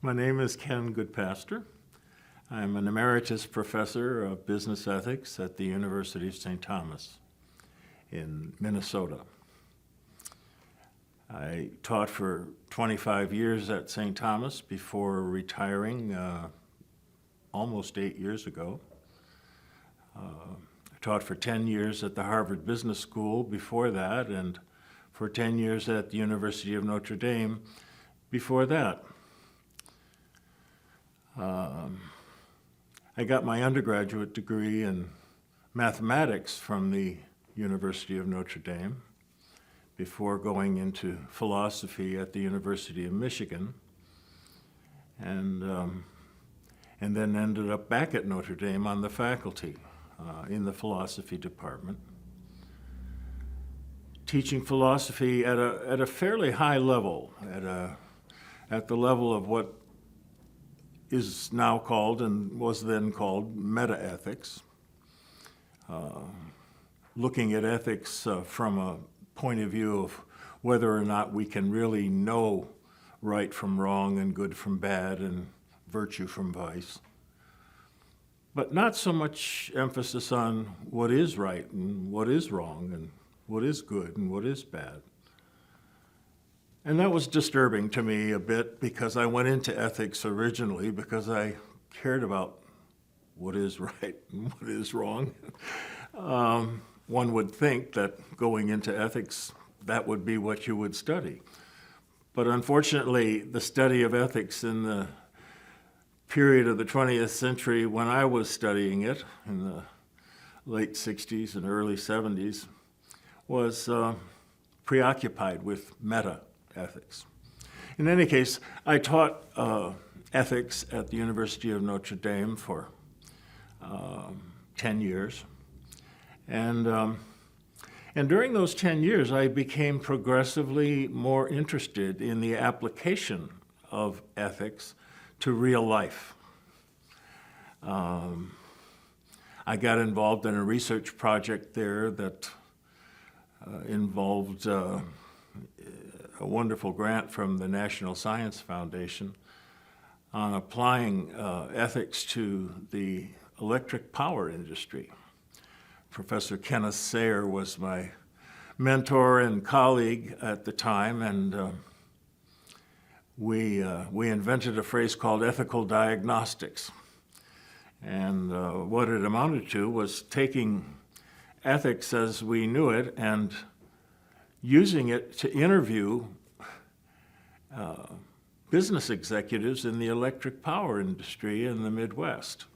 My name is Ken Goodpaster. I'm an Emeritus Professor of Business Ethics at the University of St. Thomas in Minnesota. I taught for 25 years at St. Thomas before retiring almost 8 years ago. I taught for 10 years at the Harvard Business School before that, and for 10 years at the University of Notre Dame before that. I got my undergraduate degree in mathematics from the University of Notre Dame before going into philosophy at the University of Michigan, and then ended up back at Notre Dame on the faculty in the philosophy department, teaching philosophy at a fairly high level, at the level of what is now called and was then called meta-ethics, looking at ethics from a point of view of whether or not we can really know right from wrong and good from bad and virtue from vice. But not so much emphasis on what is right and what is wrong and what is good and what is bad. And that was disturbing to me a bit because I went into ethics originally because I cared about what is right and what is wrong. One would think that going into ethics, that would be what you would study. But unfortunately, the study of ethics in the period of the 20th century when I was studying it, in the late 60s and early 70s, was preoccupied with meta-ethics. In any case, I taught ethics at the University of Notre Dame for 10 years. And during those 10 years, I became progressively more interested in the application of ethics to real life. I got involved in a research project there that involved a wonderful grant from the National Science Foundation on applying ethics to the electric power industry. Professor Kenneth Goodpaster was my mentor and colleague at the time, and we invented a phrase called ethical diagnostics. And what it amounted to was taking ethics as we knew it and using it to interview business executives in the electric power industry in the Midwest.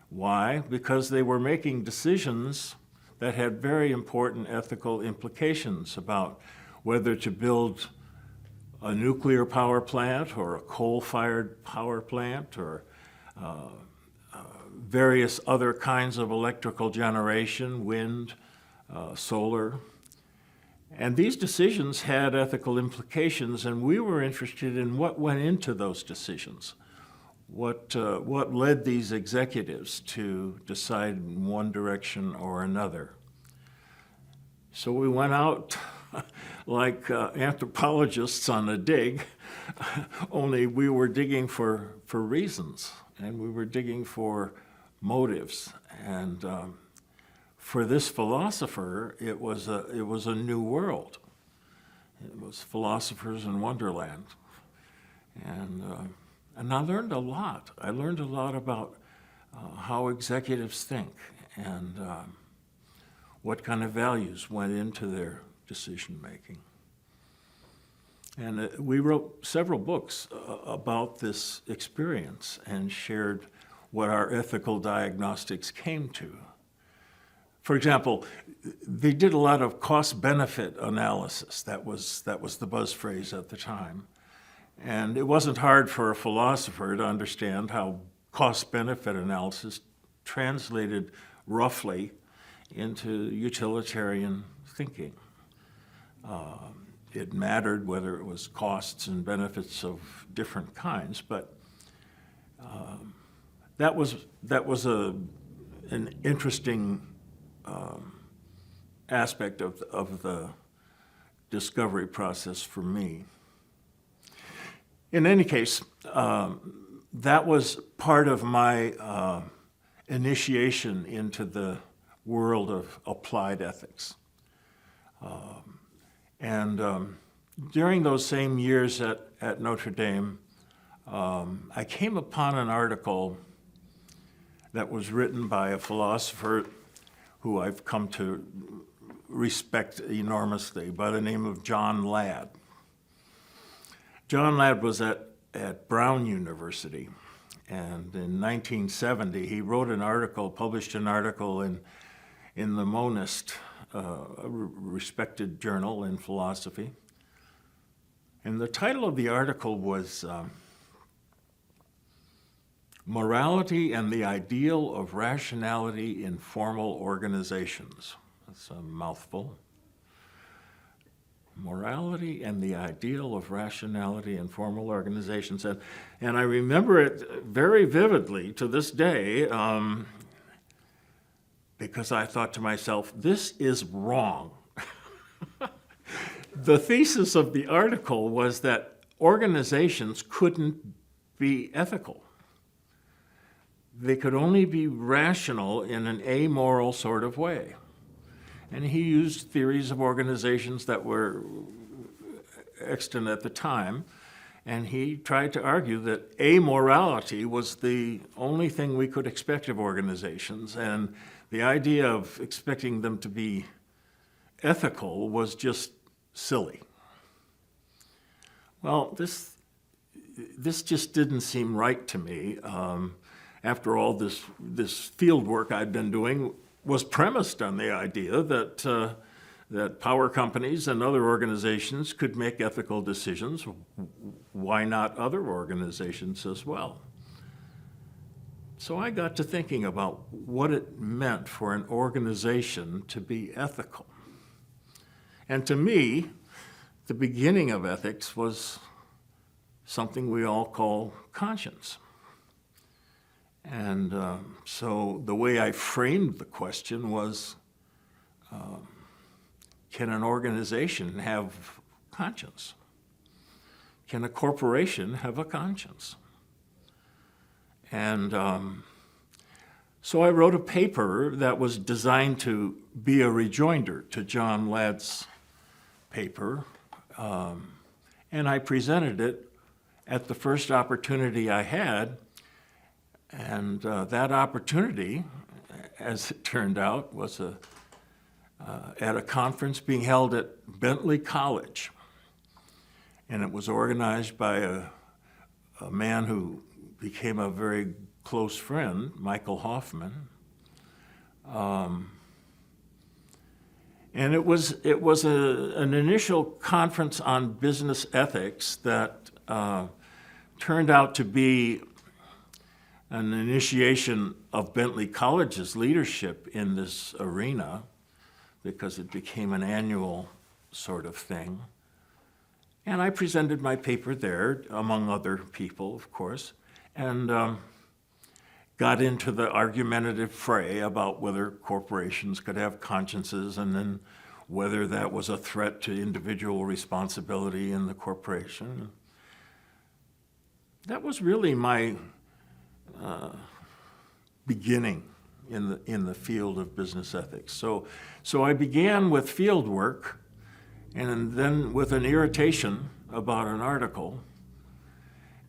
Why? Because they were making decisions that had very important ethical implications about whether to build a nuclear power plant or a coal-fired power plant or various other kinds of electrical generation, wind, solar. And these decisions had ethical implications, and we were interested in what went into those decisions. What led these executives to decide in one direction or another. So we went out like anthropologists on a dig, only we were digging for reasons, and we were digging for motives. And for this philosopher, it was a new world. It was philosophers in Wonderland. And I learned a lot. I learned a lot about how executives think and what kind of values went into their decision-making. And we wrote several books about this experience and shared what our ethical diagnostics came to. For example, they did a lot of cost-benefit analysis. That was the buzz phrase at the time. And it wasn't hard for a philosopher to understand how cost-benefit analysis translated roughly into utilitarian thinking. It mattered whether it was costs and benefits of different kinds, but that was an interesting aspect of the discovery process for me. In any case, that was part of my initiation into the world of applied ethics. During those same years at Notre Dame, I came upon an article that was written by a philosopher who I've come to respect enormously by the name of John Ladd. John Ladd was at Brown University, and in 1970 he wrote an article, published an article in the Monist, a respected journal in philosophy. And the title of the article was Morality and the Ideal of Rationality in Formal Organizations. That's a mouthful. Morality and the Ideal of Rationality in Formal Organizations. And I remember it very vividly to this day because I thought to myself, this is wrong. The thesis of the article was that organizations couldn't be ethical. They could only be rational in an amoral sort of way. And he used theories of organizations that were extant at the time, and he tried to argue that amorality was the only thing we could expect of organizations, and the idea of expecting them to be ethical was just silly. Well, this just didn't seem right to me. After all, this field work I'd been doing was premised on the idea that power companies and other organizations could make ethical decisions. Why not other organizations as well? So I got to thinking about what it meant for an organization to be ethical. And to me, the beginning of ethics was something we all call conscience. And so the way I framed the question was, can an organization have conscience? Can a corporation have a conscience? And so I wrote a paper that was designed to be a rejoinder to John Ladd's paper, and I presented it at the first opportunity I had. And that opportunity, as it turned out, was at a conference being held at Bentley College. And it was organized by a man who became a very close friend, Michael Hoffman. And it was an initial conference on business ethics that turned out to be an initiation of Bentley College's leadership in this arena, because it became an annual sort of thing. And I presented my paper there, among other people, of course, and got into the argumentative fray about whether corporations could have consciences and then whether that was a threat to individual responsibility in the corporation. That was really my beginning in the field of business ethics. So I began with field work, and then with an irritation about an article,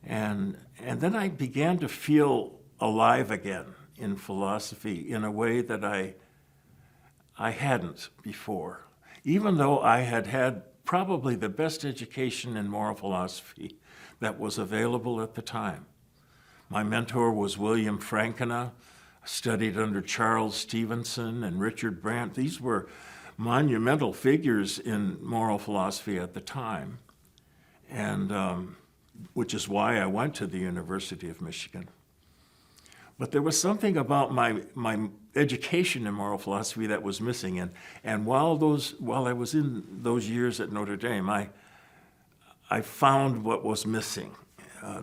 and then I began to feel alive again in philosophy in a way that I hadn't before, even though I had had probably the best education in moral philosophy that was available at the time. My mentor was William Frankena. I studied under Charles Stevenson and Richard Brandt. These were monumental figures in moral philosophy at the time, and which is why I went to the University of Michigan. But there was something about my education in moral philosophy that was missing, and while I was in those years at Notre Dame, I found what was missing,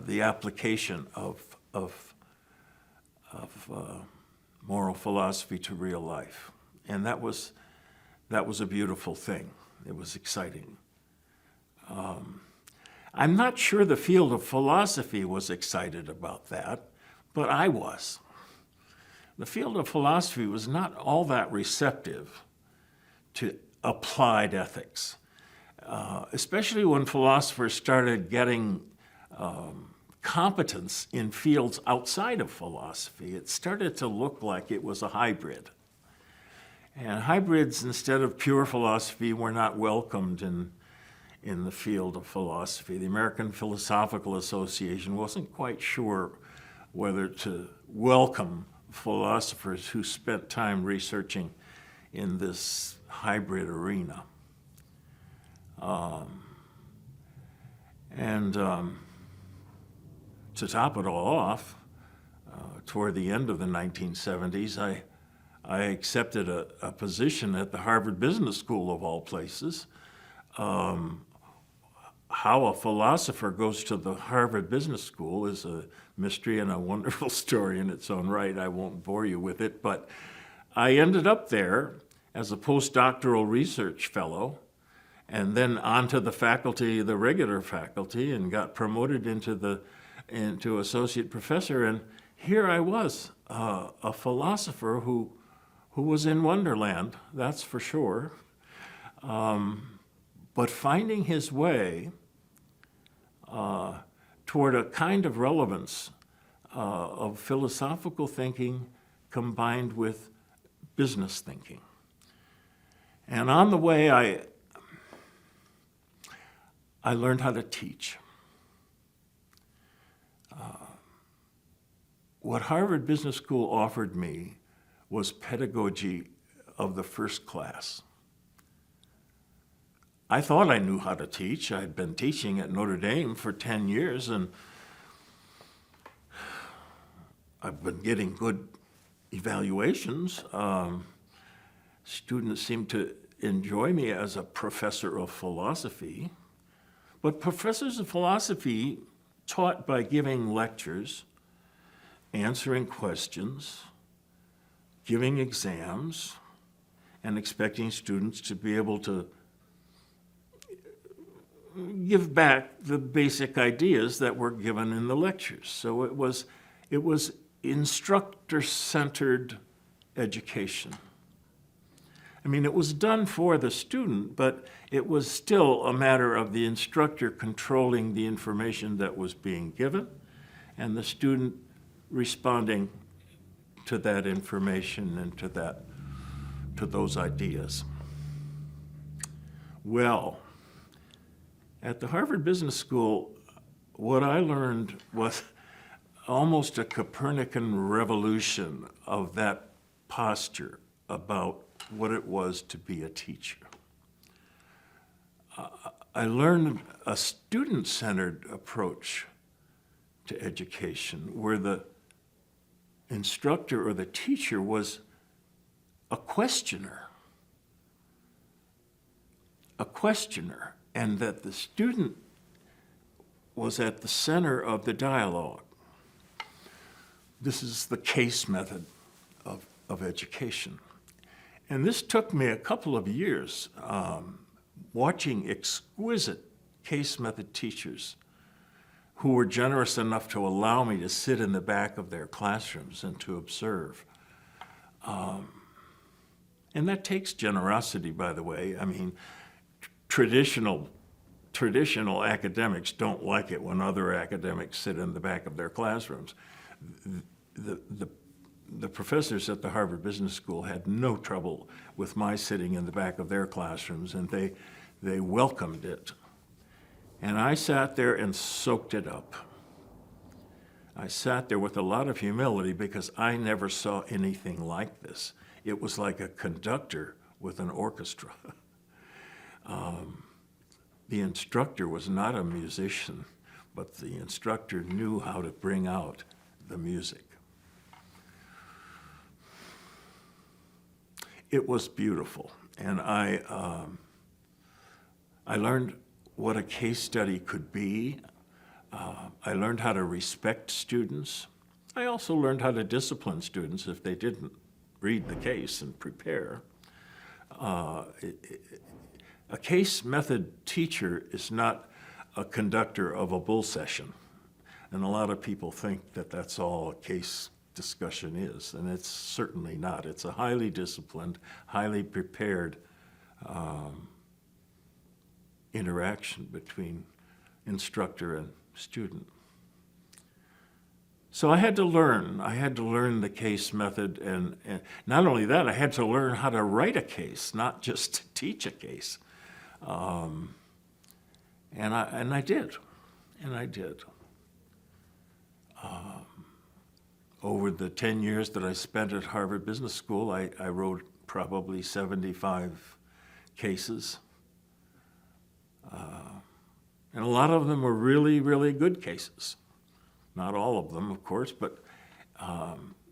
the application of moral philosophy to real life, and that was a beautiful thing. It was exciting. I'm not sure the field of philosophy was excited about that, but I was. The field of philosophy was not all that receptive to applied ethics, especially when philosophers started getting competence in fields outside of philosophy. It started to look like it was a hybrid. And hybrids, instead of pure philosophy, were not welcomed in the field of philosophy. The American Philosophical Association wasn't quite sure whether to welcome philosophers who spent time researching in this hybrid arena. To top it all off, toward the end of the 1970s, I accepted a position at the Harvard Business School, of all places. How a philosopher goes to the Harvard Business School is a mystery and a wonderful story in its own right. I won't bore you with it, but I ended up there as a postdoctoral research fellow, and then onto the faculty, the regular faculty, and got promoted into associate professor. And here I was, a philosopher who was in Wonderland, that's for sure, but finding his way toward a kind of relevance of philosophical thinking combined with business thinking. And on the way, I learned how to teach. What Harvard Business School offered me was pedagogy of the first class. I thought I knew how to teach. I'd been teaching at Notre Dame for 10 years, and I've been getting good evaluations. Students seem to enjoy me as a professor of philosophy. But professors of philosophy taught by giving lectures, answering questions, giving exams, and expecting students to be able to give back the basic ideas that were given in the lectures. So it was instructor-centered education. I mean, it was done for the student, but it was still a matter of the instructor controlling the information that was being given and the student responding to that information and to those ideas. Well, at the Harvard Business School, what I learned was almost a Copernican revolution of that posture about what it was to be a teacher. I learned a student-centered approach to education where the instructor or the teacher was a questioner, and that the student was at the center of the dialogue. This is the case method of education. And this took me a couple of years watching exquisite case method teachers who were generous enough to allow me to sit in the back of their classrooms and to observe. And that takes generosity, by the way. I mean, traditional academics don't like it when other academics sit in the back of their classrooms. The professors at the Harvard Business School had no trouble with my sitting in the back of their classrooms, and they welcomed it. And I sat there and soaked it up. I sat there with a lot of humility because I never saw anything like this. It was like a conductor with an orchestra. The instructor was not a musician, but the instructor knew how to bring out the music. It was beautiful, and I learned what a case study could be. I learned how to respect students. I also learned how to discipline students if they didn't read the case and prepare. A case method teacher is not a conductor of a bull session. And a lot of people think that that's all a case discussion is, and it's certainly not. It's a highly disciplined, highly prepared interaction between instructor and student. So I had to learn the case method, and not only that, I had to learn how to write a case, not just to teach a case. And I did. Over the 10 years that I spent at Harvard Business School, I wrote probably 75 cases. And a lot of them were really, really good cases. Not all of them, of course, but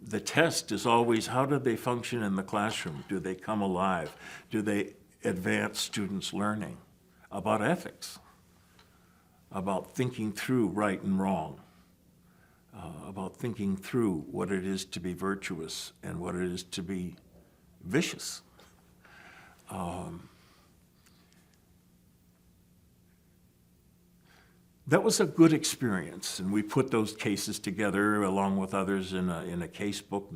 the test is always, how do they function in the classroom? Do they come alive? Do they advance students' learning about ethics, about thinking through right and wrong, about thinking through what it is to be virtuous and what it is to be vicious? That was a good experience, and we put those cases together along with others in a casebook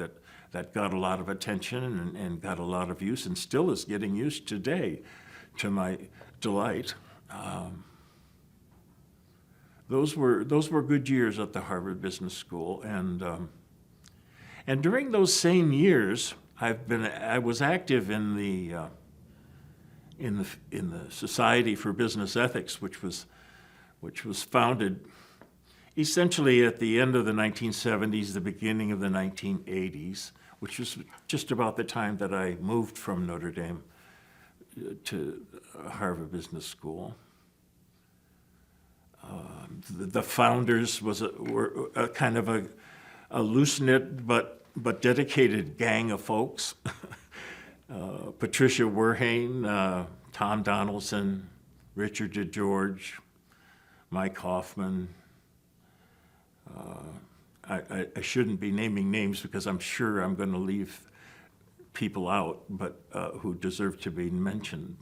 that got a lot of attention and got a lot of use, and still is getting used today, to my delight. Those were good years at the Harvard Business School, and during those same years, I was active in the Society for Business Ethics, which was founded essentially at the end of the 1970s, the beginning of the 1980s, which was just about the time that I moved from Notre Dame to Harvard Business School. The founders were a kind of a loose-knit but dedicated gang of folks. Patricia Werhane, Tom Donaldson, Richard DeGeorge, Mike Hoffman. I shouldn't be naming names because I'm sure I'm going to leave people out, but who deserve to be mentioned.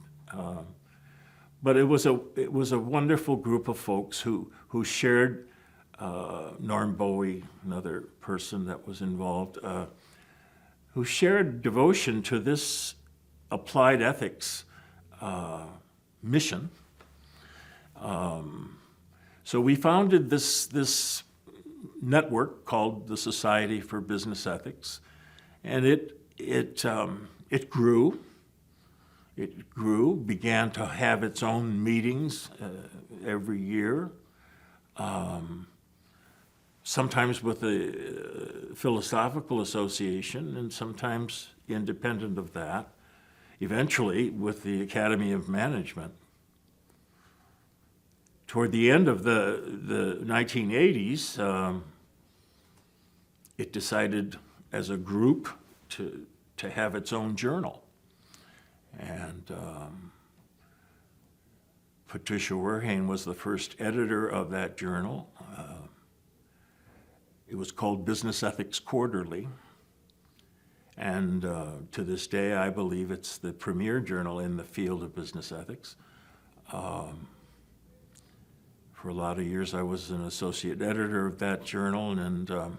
But it was a wonderful group of folks who shared, Norm Bowie, another person that was involved, who shared devotion to this applied ethics mission. So we founded this network called the Society for Business Ethics, and it grew. It grew, began to have its own meetings every year, sometimes with the Philosophical Association and sometimes independent of that, eventually with the Academy of Management. Toward the end of the 1980s, it decided as a group to have its own journal. And Patricia Werhane was the first editor of that journal. It was called Business Ethics Quarterly. And to this day, I believe it's the premier journal in the field of business ethics. For a lot of years, I was an associate editor of that journal, and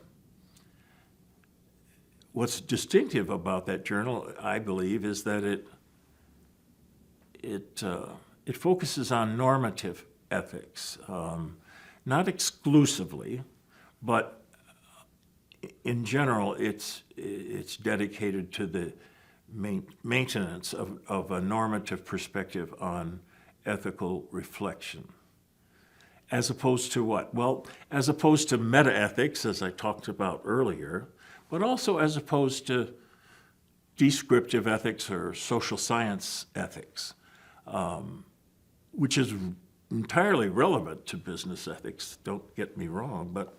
what's distinctive about that journal, I believe, is that it focuses on normative ethics, not exclusively, but in general, it's dedicated to the maintenance of a normative perspective on ethical reflection. As opposed to what? Well, as opposed to meta-ethics, as I talked about earlier, but also as opposed to descriptive ethics or social science ethics, which is entirely relevant to business ethics, don't get me wrong, but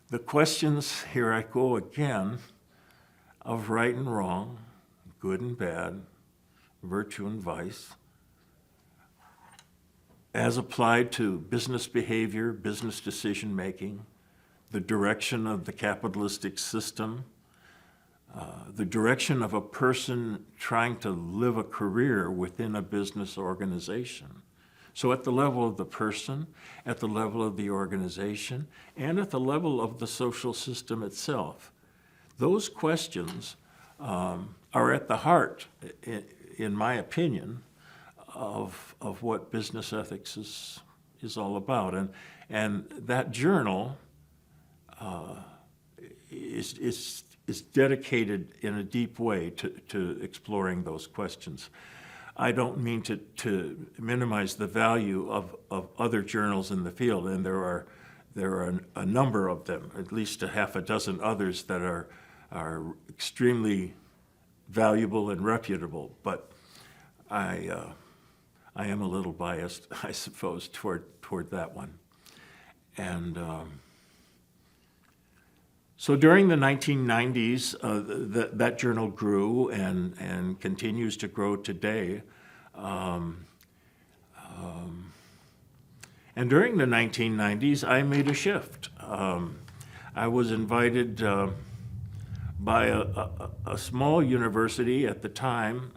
the questions, here I go again, of right and wrong, good and bad, virtue and vice, as applied to business behavior, business decision-making, the direction of the capitalistic system, the direction of a person trying to live a career within a business organization. So at the level of the person, at the level of the organization, and at the level of the social system itself, those questions are at the heart, in my opinion, of what business ethics is all about. And that journal is dedicated in a deep way to exploring those questions. I don't mean to minimize the value of other journals in the field, and there are a number of them, at least a half a dozen others that are extremely valuable and reputable. But I am a little biased, I suppose, toward that one. And so during the 1990s, that journal grew and continues to grow today. And during the 1990s, I made a shift. I was invited by a small university at the time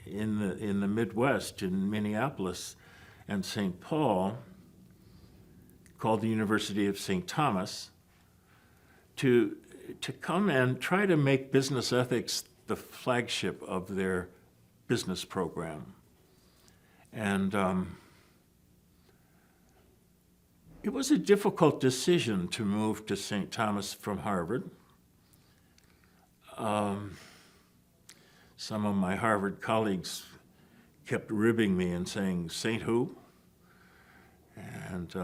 in the Midwest, in Minneapolis and St. Paul, called the University of St. Thomas, to come and try to make business ethics the flagship of their business program. And it was a difficult decision to move to St. Thomas from Harvard. Some of my Harvard colleagues kept ribbing me and saying, "Saint who?" And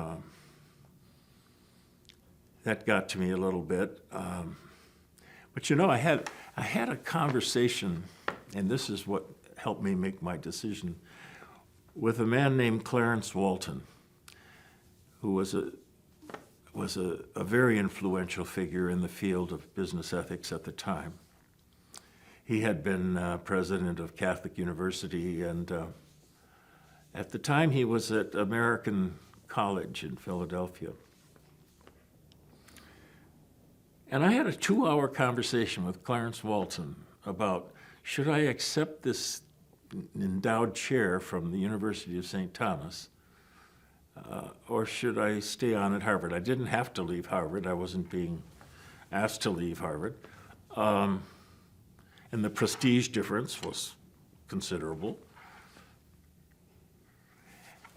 that got to me a little bit. But you know, I had a conversation, and this is what helped me make my decision, with a man named Clarence Walton, who was a very influential figure in the field of business ethics at the time. He had been president of Catholic University, and at the time he was at American College in Philadelphia. And I had a 2-hour conversation with Clarence Walton about, should I accept this endowed chair from the University of St. Thomas, or should I stay on at Harvard? I didn't have to leave Harvard. I wasn't being asked to leave Harvard. And the prestige difference was considerable.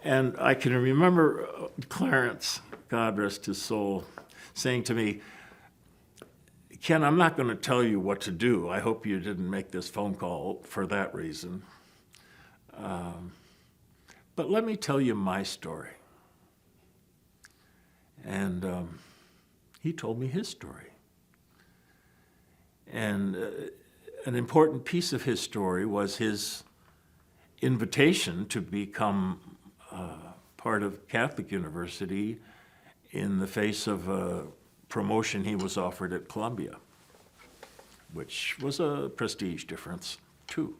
And I can remember Clarence, God rest his soul, saying to me, "Ken, I'm not going to tell you what to do. I hope you didn't make this phone call for that reason. But let me tell you my story." And he told me his story. And an important piece of his story was his invitation to become part of Catholic University in the face of a promotion he was offered at Columbia, which was a prestige difference too.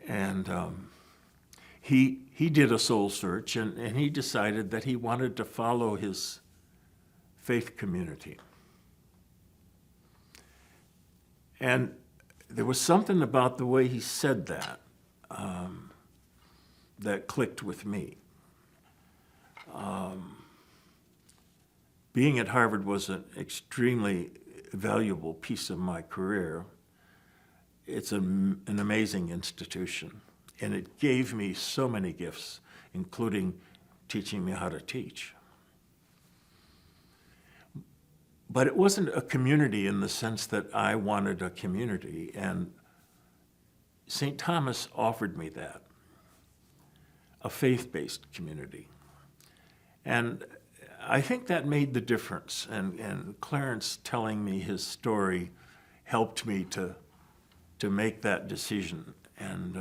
And he did a soul search, and he decided that he wanted to follow his faith community. And there was something about the way he said that that clicked with me. Being at Harvard was an extremely valuable piece of my career. It's an amazing institution, and it gave me so many gifts, including teaching me how to teach. But it wasn't a community in the sense that I wanted a community, and St. Thomas offered me that, a faith-based community. And I think that made the difference, and Clarence telling me his story helped me to make that decision. And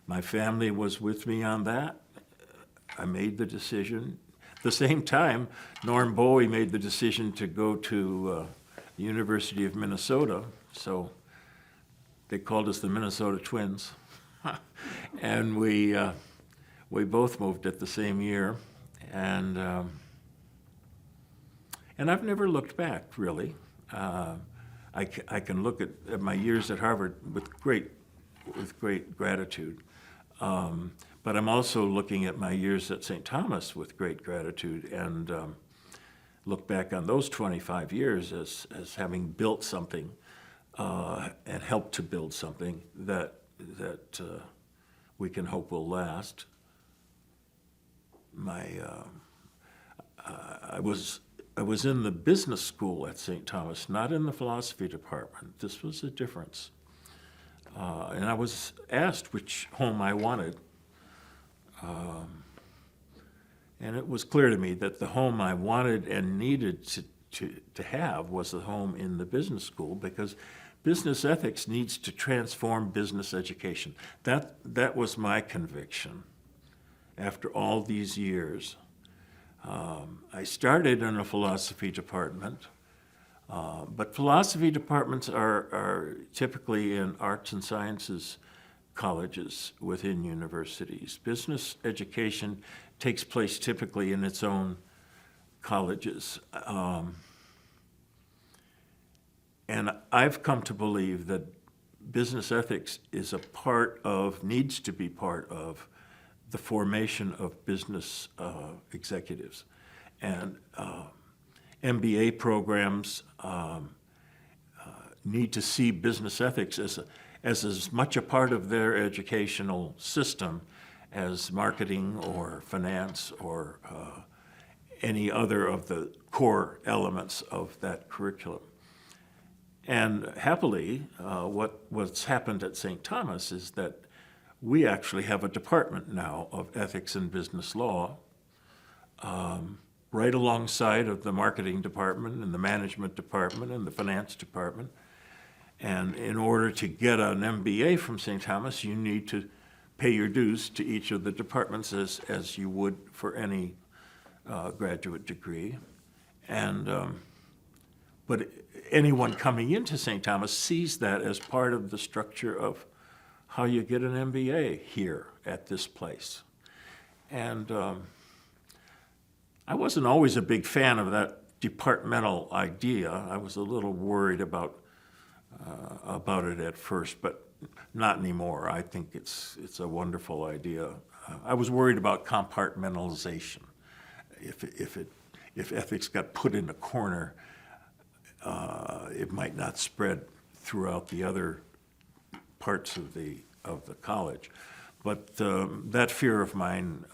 my family was with me on that. I made the decision. At the same time, Norm Bowie made the decision to go to the University of Minnesota, so they called us the Minnesota Twins. And we both moved at the same year, and I've never looked back, really. I can look at my years at Harvard with great gratitude. But I'm also looking at my years at St. Thomas with great gratitude, and look back on those 25 years as having built something and helped to build something that we can hope will last. I was in the business school at St. Thomas, not in the philosophy department. This was a difference. And I was asked which home I wanted. And it was clear to me that the home I wanted and needed to have was the home in the business school, because business ethics needs to transform business education. That was my conviction after all these years. I started in a philosophy department, but philosophy departments are typically in arts and sciences colleges within universities. Business education takes place typically in its own colleges. And I've come to believe that business ethics is needs to be part of the formation of business executives. And MBA programs need to see business ethics as much a part of their educational system as marketing or finance or any other of the core elements of that curriculum. And happily, what's happened at St. Thomas is that we actually have a department now of ethics and business law, right alongside of the marketing department and the management department and the finance department. And in order to get an MBA from St. Thomas, you need to pay your dues to each of the departments as you would for any graduate degree. And but anyone coming into St. Thomas sees that as part of the structure of how you get an MBA here at this place. And I wasn't always a big fan of that departmental idea. I was a little worried about it at first, but not anymore. I think it's a wonderful idea. I was worried about compartmentalization. If ethics got put in a corner, it might not spread throughout the other parts of the college. But that fear of mine,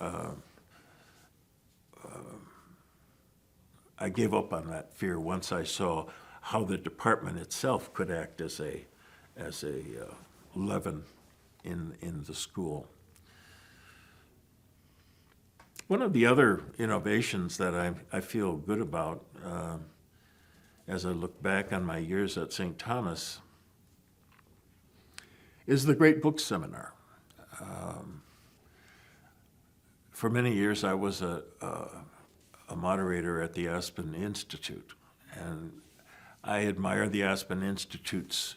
I gave up on that fear once I saw how the department itself could act as a leaven in the school. One of the other innovations that I feel good about as I look back on my years at St. Thomas is the Great Book Seminar. For many years, I was a moderator at the Aspen Institute, and I admire the Aspen Institute's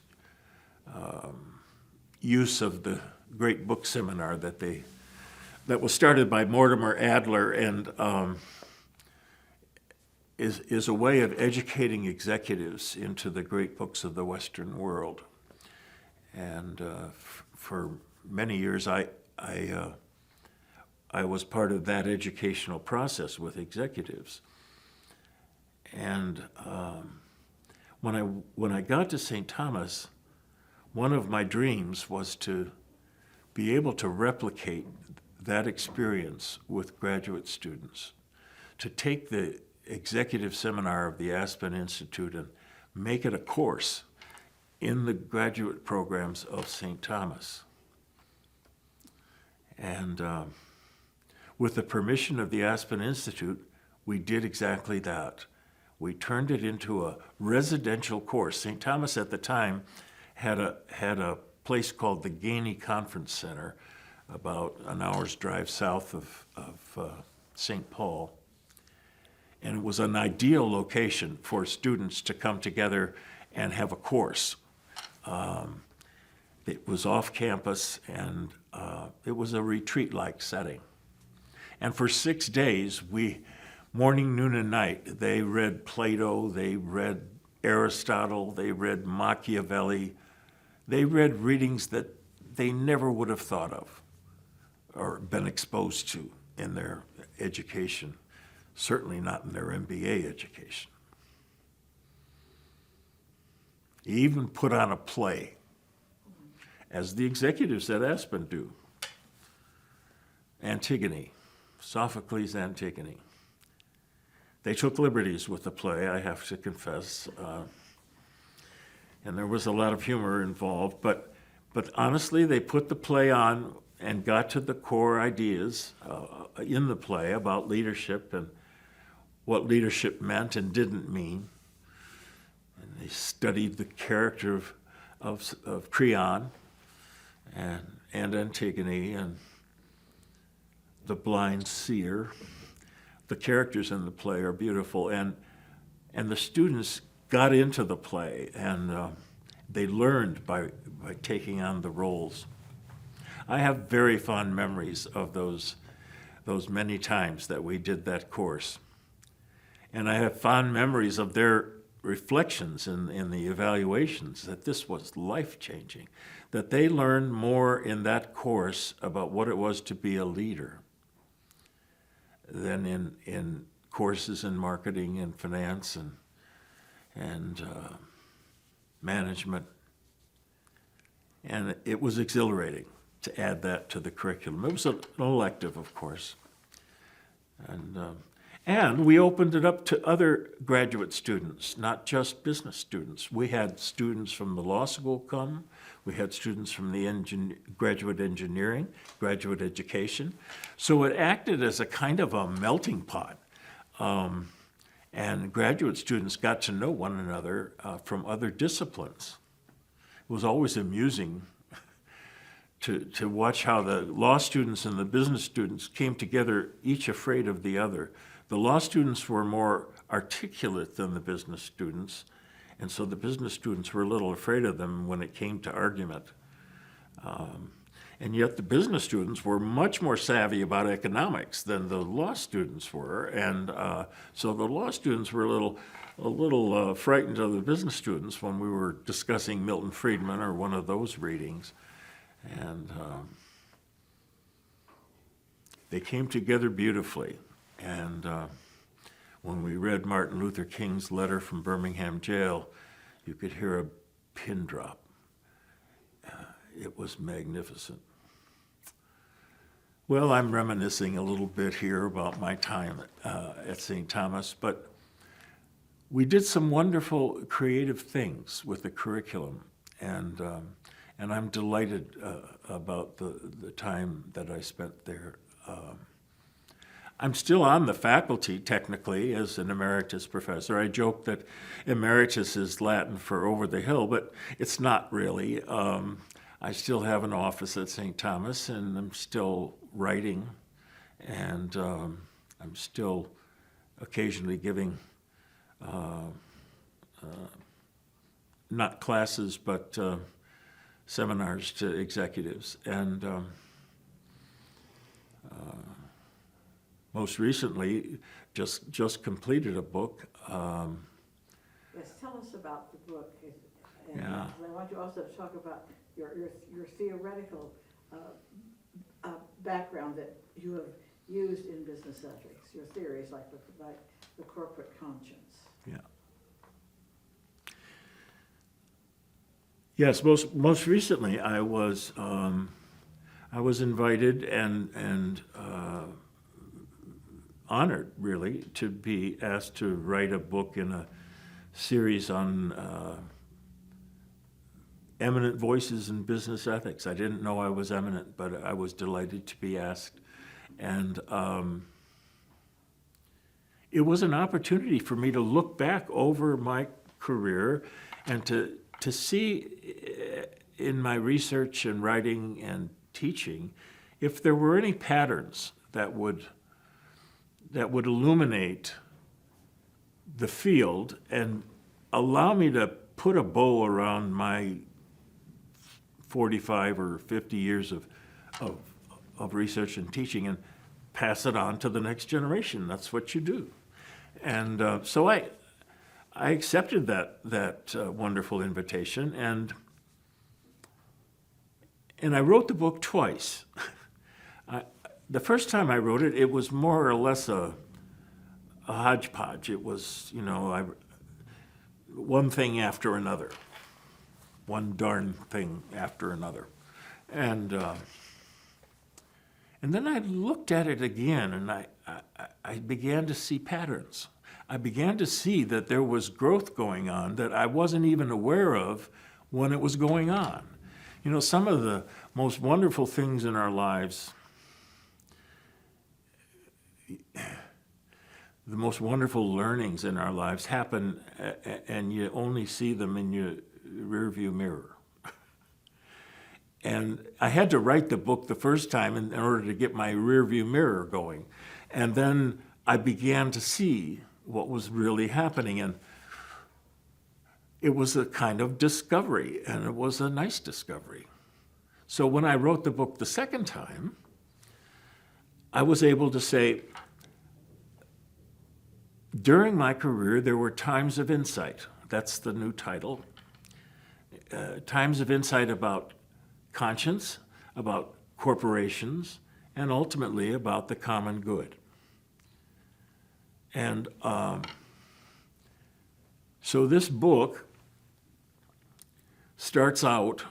use of the Great Book Seminar that was started by Mortimer Adler, and is a way of educating executives into the great books of the Western world. And for many years, I was part of that educational process with executives. And when I got to St. Thomas, one of my dreams was to be able to replicate that experience with graduate students, to take the executive seminar of the Aspen Institute and make it a course in the graduate programs of St. Thomas. And with the permission of the Aspen Institute, we did exactly that. We turned it into a residential course. St. Thomas at the time had a place called the Gainey Conference Center, about an hour's drive south of St. Paul. And it was an ideal location for students to come together and have a course. It was off campus, and it was a retreat-like setting. And for 6 days, morning, noon, and night, they read Plato, they read Aristotle, they read Machiavelli, they read readings that they never would have thought of or been exposed to in their education, certainly not in their MBA education. He even put on a play, as the executives at Aspen do. Antigone, Sophocles' Antigone. They took liberties with the play, I have to confess, and there was a lot of humor involved, but honestly, they put the play on and got to the core ideas in the play about leadership and what leadership meant and didn't mean. And they studied the character of Creon and Antigone and the blind seer. The characters in the play are beautiful, and the students got into the play, and they learned by taking on the roles. I have very fond memories of those many times that we did that course. And I have fond memories of their reflections in the evaluations that this was life-changing, that they learned more in that course about what it was to be a leader than in courses in marketing and finance and management. And it was exhilarating to add that to the curriculum. It was an elective, of course. And we opened it up to other graduate students, not just business students. We had students from the law school come. We had students from the graduate engineering, graduate education. So it acted as a kind of a melting pot. And graduate students got to know one another from other disciplines. It was always amusing to watch how the law students and the business students came together, each afraid of the other. The law students were more articulate than the business students, and so the business students were a little afraid of them when it came to argument. And yet the business students were much more savvy about economics than the law students were, and so the law students were a little frightened of the business students when we were discussing Milton Friedman or one of those readings. And they came together beautifully. And when we read Martin Luther King's letter from Birmingham jail, you could hear a pin drop. It was magnificent. Well, I'm reminiscing a little bit here about my time at St. Thomas, but we did some wonderful creative things with the curriculum, and I'm delighted about the time that I spent there. I'm still on the faculty, technically, as an emeritus professor. I joke that emeritus is Latin for over the hill, but it's not really. I still have an office at St. Thomas, and I'm still writing, and I'm still occasionally giving not classes, but seminars to executives. And most recently, just completed a book. Yes, tell us about the book. And Yeah. I want you also to talk about your theoretical background that you have used in business ethics, your theories like the corporate conscience. Yeah. Yes, most recently I was invited and honored, really, to be asked to write a book in a series on eminent voices in business ethics. I didn't know I was eminent, but I was delighted to be asked. And it was an opportunity for me to look back over my career and to see in my research and writing and teaching if there were any patterns that would illuminate the field and allow me to put a bow around my 45 or 50 years of research and teaching and pass it on to the next generation. That's what you do. And so I accepted that wonderful invitation, and I wrote the book twice. The first time I wrote it, it was more or less a hodgepodge. It was, one thing after another, one darn thing after another. And then I looked at it again, and I began to see patterns. I began to see that there was growth going on that I wasn't even aware of when it was going on. Some of the most wonderful things in our lives, the most wonderful learnings in our lives happen, and you only see them in your rearview mirror. And I had to write the book the first time in order to get my rearview mirror going. And then I began to see what was really happening. And it was a kind of discovery, and it was a nice discovery. So when I wrote the book the second time, I was able to say, during my career, there were times of insight. That's the new title. Times of insight about conscience, about corporations, and ultimately about the common good. And so this book starts out,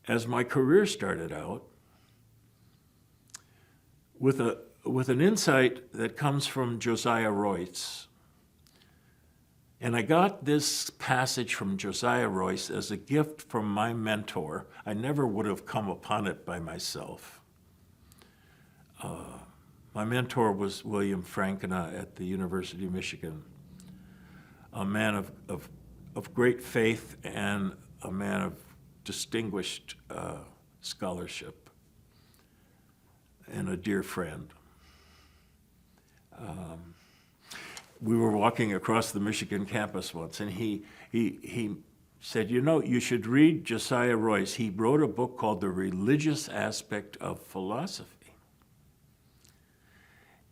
as my career started out, with an insight that comes from Josiah Royce. And I got this passage from Josiah Royce as a gift from my mentor. I never would have come upon it by myself. My mentor was William Frankena at the University of Michigan, a man of great faith and a man of distinguished scholarship, and a dear friend. We were walking across the Michigan campus once, and he said, you should read Josiah Royce. He wrote a book called The Religious Aspect of Philosophy.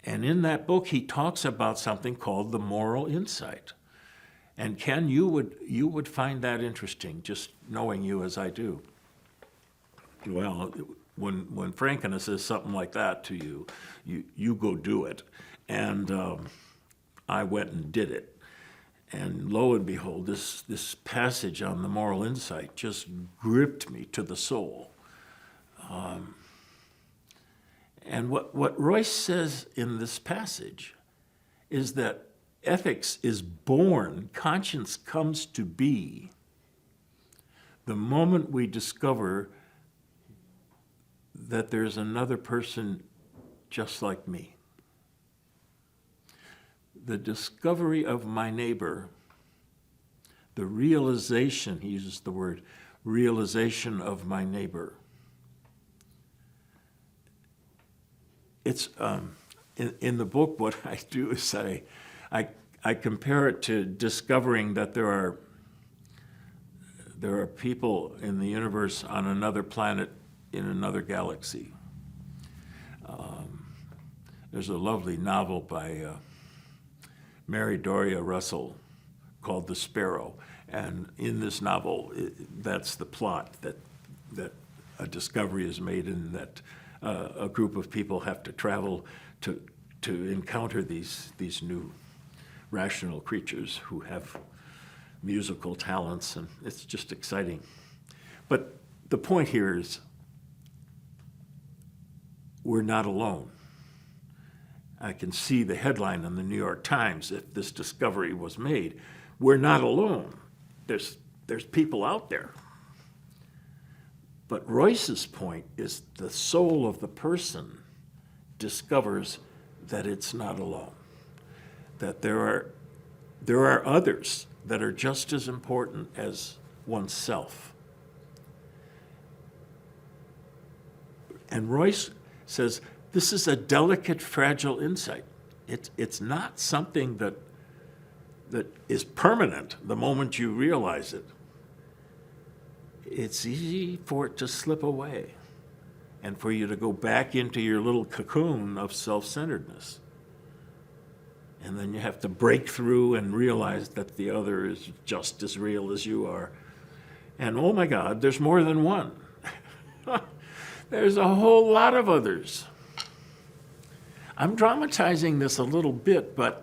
And in that book, he talks about something called the moral insight. And Ken, you would find that interesting, just knowing you as I do. Well, when Frankena says something like that to you, you go do it. And I went and did it. And lo and behold, this passage on the moral insight just gripped me to the soul. And what Royce says in this passage is that ethics is born, conscience comes to be the moment we discover that there's another person just like me. The discovery of my neighbor, the realization, he uses the word, realization of my neighbor. It's in the book, what I do is I compare it to discovering that there are people in the universe on another planet in another galaxy. There's a lovely novel by Mary Doria Russell called The Sparrow, and in this novel, that's the plot, that a discovery is made, and that a group of people have to travel to encounter these new rational creatures who have musical talents, and it's just exciting. But the point here is we're not alone. I can see the headline in the New York Times if this discovery was made. We're not alone. There's people out there. But Royce's point is the soul of the person discovers that it's not alone, that there are others that are just as important as oneself. And Royce says this is a delicate, fragile insight. It's not something that is permanent the moment you realize it. It's easy for it to slip away and for you to go back into your little cocoon of self-centeredness. And then you have to break through and realize that the other is just as real as you are. And oh my God, there's more than one. There's a whole lot of others. I'm dramatizing this a little bit, but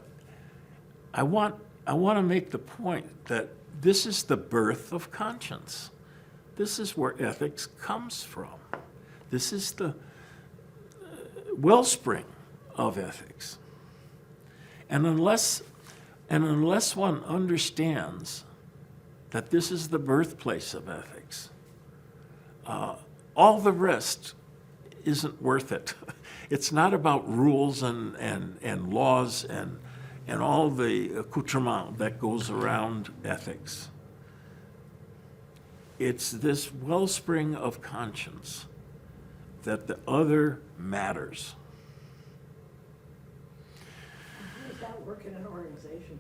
I want to make the point that this is the birth of conscience. This is where ethics comes from. This is the wellspring of ethics. And unless one understands that this is the birthplace of ethics, all the rest isn't worth it. It's not about rules and laws and all the accoutrement that goes around ethics. It's this wellspring of conscience that the other matters. How does that work in an organization?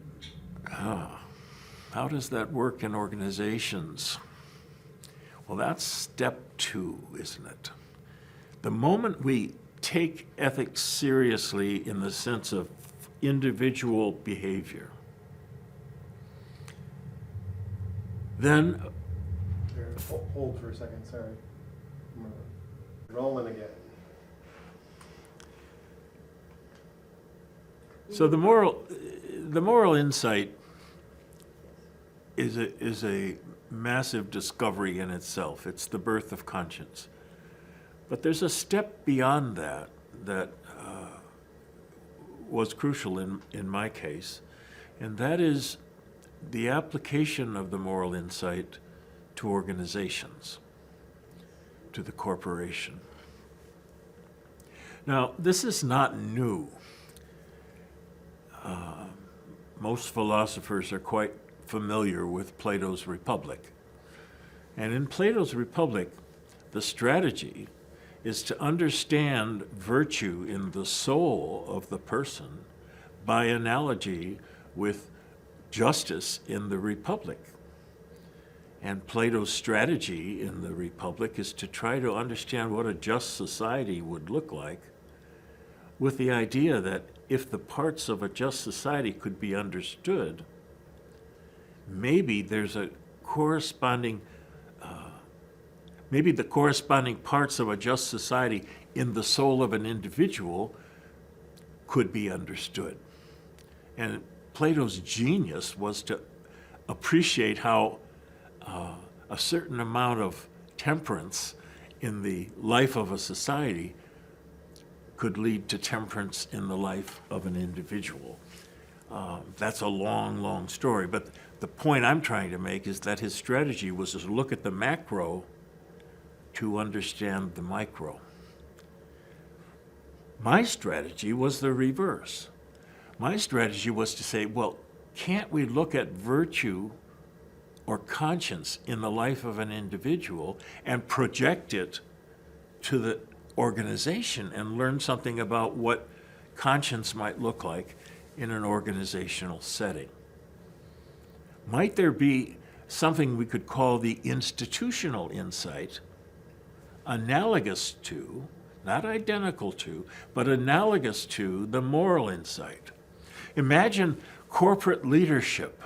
How does that work in organizations? Well, that's step 2, isn't it? The moment we take ethics seriously in the sense of individual behavior, then Here, hold for a second, sorry. I'm rolling again. so the moral insight is a massive discovery in itself. It's the birth of conscience. But there's a step beyond that was crucial in my case, and that is the application of the moral insight to organizations, to the corporation. Now, this is not new. Most philosophers are quite familiar with Plato's Republic. And in Plato's Republic, the strategy is to understand virtue in the soul of the person by analogy with justice in the Republic. And Plato's strategy in the Republic is to try to understand what a just society would look like, with the idea that if the parts of a just society could be understood, maybe there's a corresponding, maybe the corresponding parts of a just society in the soul of an individual could be understood. And Plato's genius was to appreciate how a certain amount of temperance in the life of a society could lead to temperance in the life of an individual. That's a long, long story, but the point I'm trying to make is that his strategy was to look at the macro to understand the micro. My strategy was the reverse. My strategy was to say, well, can't we look at virtue or conscience in the life of an individual and project it to the organization and learn something about what conscience might look like in an organizational setting? Might there be something we could call the institutional insight, analogous to, not identical to, but analogous to the moral insight? Imagine corporate leadership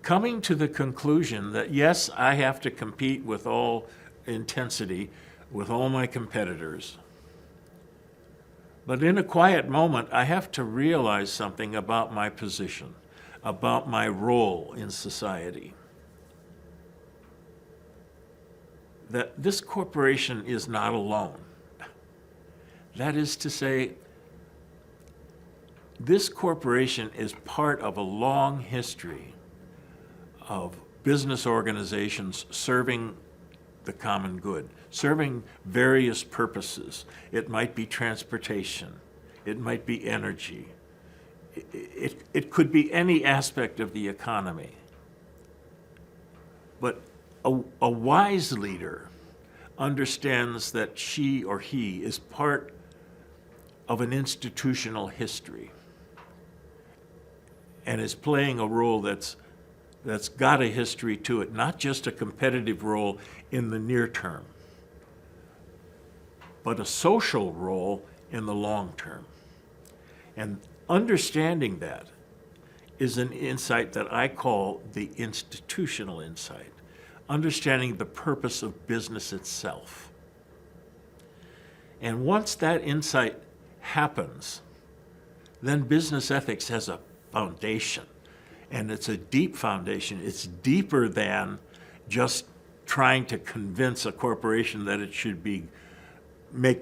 coming to the conclusion that, yes, I have to compete with all intensity with all my competitors, but in a quiet moment, I have to realize something about my position, about my role in society. That this corporation is not alone. That is to say, this corporation is part of a long history of business organizations serving the common good, serving various purposes. It might be transportation, it might be energy, it could be any aspect of the economy. But a wise leader understands that she or he is part of an institutional history and is playing a role that's got a history to it, not just a competitive role in the near term, but a social role in the long term. And understanding that is an insight that I call the institutional insight, understanding the purpose of business itself. And once that insight happens, then business ethics has a foundation, and it's a deep foundation. It's deeper than just trying to convince a corporation that it should make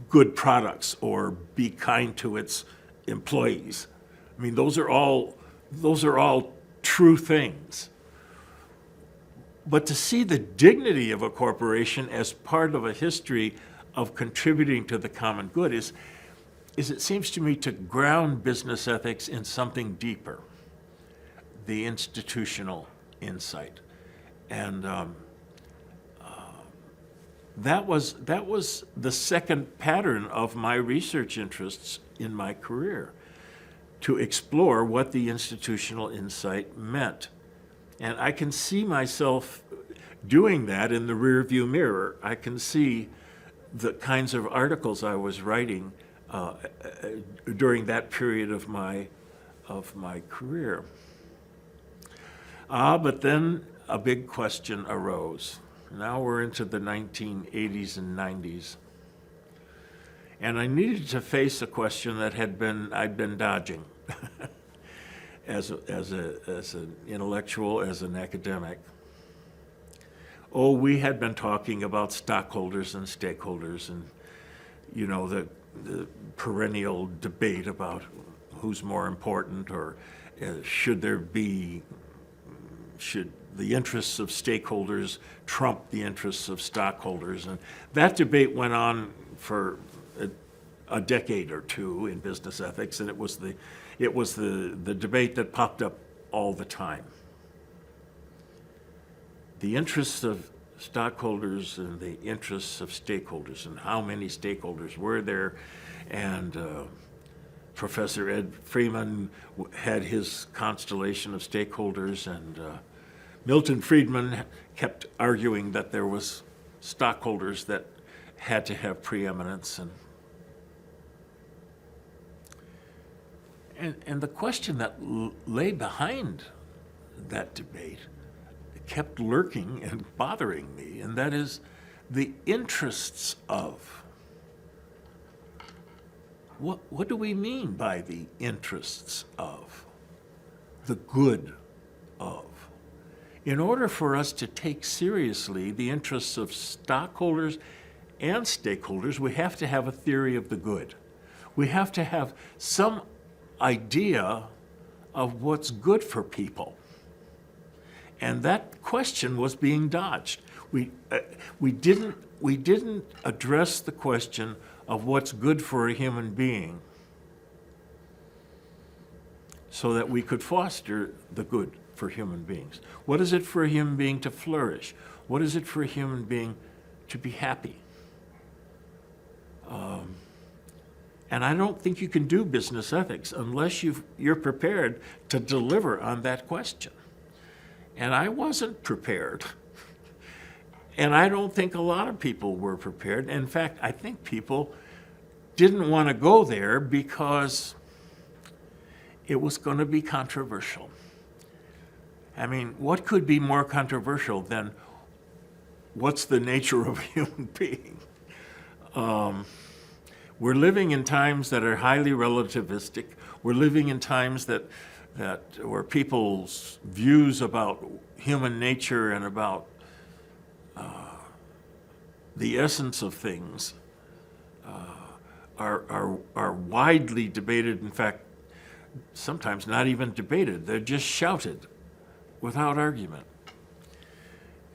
good products or be kind to its employees. I mean, those are all true things. But to see the dignity of a corporation as part of a history of contributing to the common good is it seems to me to ground business ethics in something deeper, the institutional insight. And that was the second pattern of my research interests in my career, to explore what the institutional insight meant. And I can see myself doing that in the rearview mirror. I can see the kinds of articles I was writing during that period of my career. But then a big question arose. Now we're into the 1980s and 90s. And I needed to face a question that I'd been dodging as an intellectual, as an academic. Oh, we had been talking about stockholders and stakeholders, and you know, the perennial debate about who's more important, or should the interests of stakeholders trump the interests of stockholders. And that debate went on for a decade or two in business ethics, and it was the debate that popped up all the time. The interests of stockholders and the interests of stakeholders, and how many stakeholders were there. And Professor Ed Freeman had his constellation of stakeholders, and Milton Friedman kept arguing that there was stockholders that had to have preeminence. And the question that lay behind that debate kept lurking and bothering me, and that is the interests of. What do we mean by the interests of? The good of. In order for us to take seriously the interests of stockholders and stakeholders, we have to have a theory of the good. We have to have some idea of what's good for people. And that question was being dodged. We didn't address the question of what's good for a human being so that we could foster the good for human beings. What is it for a human being to flourish? What is it for a human being to be happy? And I don't think you can do business ethics unless you're prepared to deliver on that question. And I wasn't prepared. And I don't think a lot of people were prepared. In fact, I think people didn't want to go there because it was going to be controversial. I mean, what could be more controversial than what's the nature of a human being? We're living in times that are highly relativistic. We're living in times where people's views about human nature and about the essence of things are widely debated. In fact, sometimes not even debated. They're just shouted without argument.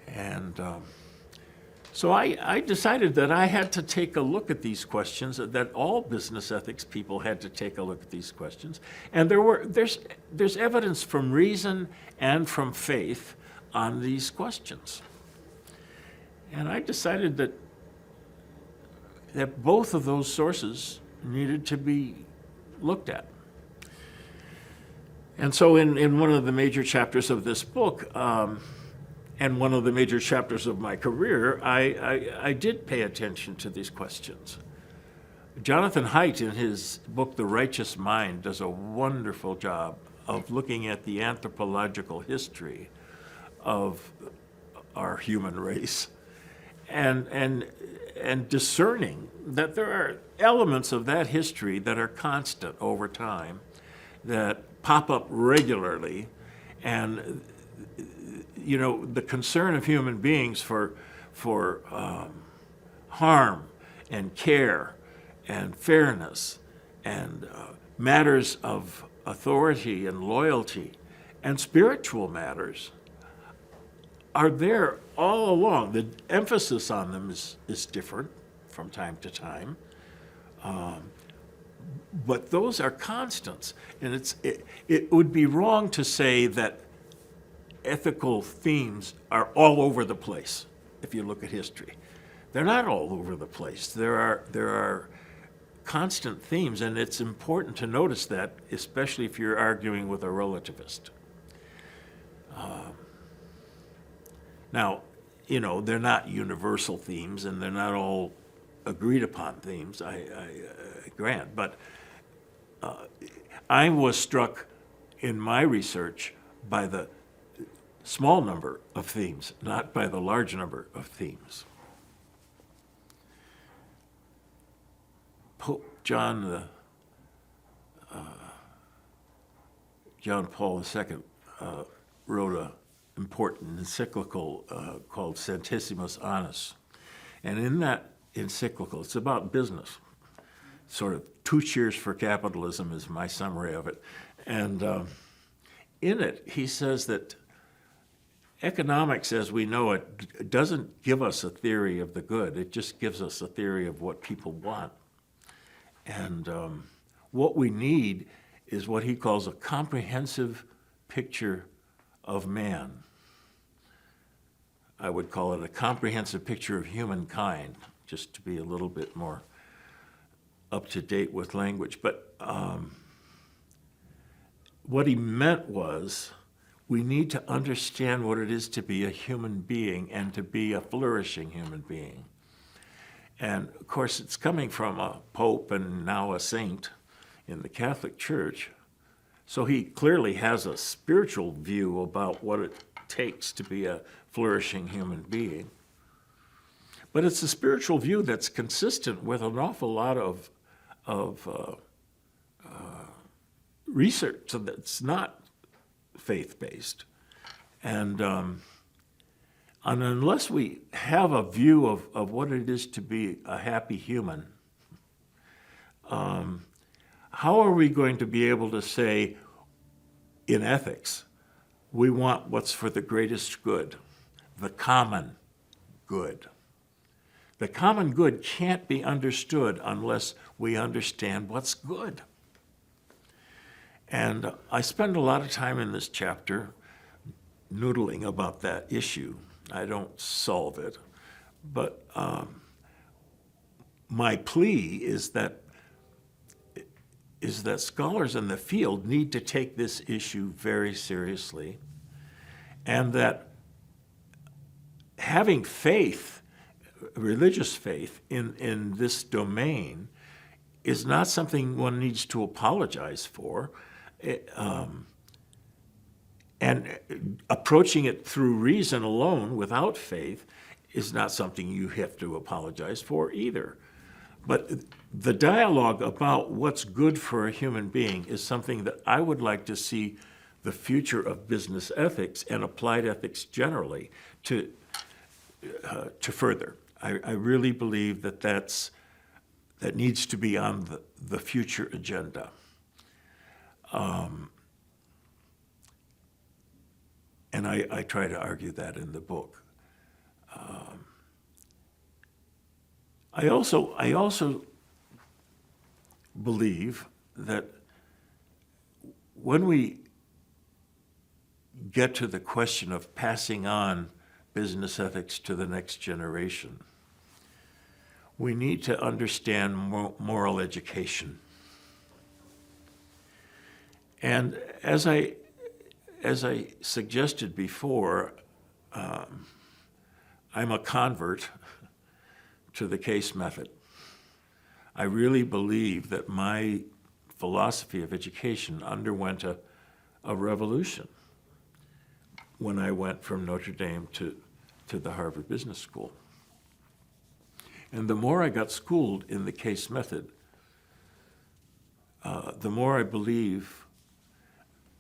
And so I decided that I had to take a look at these questions, that all business ethics people had to take a look at these questions. And there's evidence from reason and from faith on these questions. And I decided that both of those sources needed to be looked at. And so in one of the major chapters of this book, and one of the major chapters of my career, I did pay attention to these questions. Jonathan Haidt, in his book, The Righteous Mind, does a wonderful job of looking at the anthropological history of our human race and discerning that there are elements of that history that are constant over time, that pop up regularly, and you know, the concern of human beings for harm and care and fairness and matters of authority and loyalty and spiritual matters are there all along. The emphasis on them is different from time to time, but those are constants. And it would be wrong to say that ethical themes are all over the place if you look at history. They're not all over the place. There are constant themes, and it's important to notice that, especially if you're arguing with a relativist. Now, you know, they're not universal themes, and they're not all agreed upon themes, I grant, but I was struck in my research by the small number of themes, not by the large number of themes. Pope John Paul II wrote an important encyclical called Centesimus Annus. And in that encyclical, it's about business. Sort of 2 cheers for capitalism is my summary of it. And in it, he says that economics as we know it doesn't give us a theory of the good. It just gives us a theory of what people want. And what we need is what he calls a comprehensive picture of man. I would call it a comprehensive picture of humankind, just to be a little bit more up to date with language. But what he meant was we need to understand what it is to be a human being and to be a flourishing human being. And of course, it's coming from a pope and now a saint in the Catholic Church. So he clearly has a spiritual view about what it takes to be a flourishing human being. But it's a spiritual view that's consistent with an awful lot of research that's not faith-based. And unless we have a view of what it is to be a happy human, how are we going to be able to say in ethics, we want what's for the greatest good, the common good? The common good can't be understood unless we understand what's good. And I spend a lot of time in this chapter noodling about that issue. I don't solve it, but my plea is that scholars in the field need to take this issue very seriously, and that having faith, religious faith, in this domain is not something one needs to apologize for. And approaching it through reason alone without faith is not something you have to apologize for either. But the dialogue about what's good for a human being is something that I would like to see the future of business ethics and applied ethics generally to further. I really believe that needs to be on the future agenda. And I try to argue that in the book. I also believe that when we get to the question of passing on business ethics to the next generation, we need to understand moral education. And as I suggested before, I'm a convert to the case method. I really believe that my philosophy of education underwent a revolution when I went from Notre Dame to the Harvard Business School. And the more I got schooled in the case method, the more I believe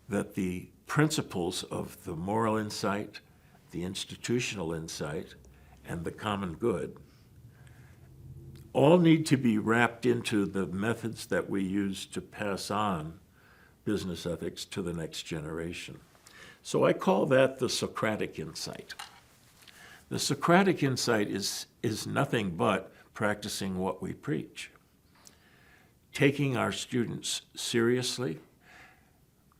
that the principles of the moral insight, the institutional insight, and the common good all need to be wrapped into the methods that we use to pass on business ethics to the next generation. So I call that the Socratic insight. The Socratic insight is nothing but practicing what we preach. Taking our students seriously,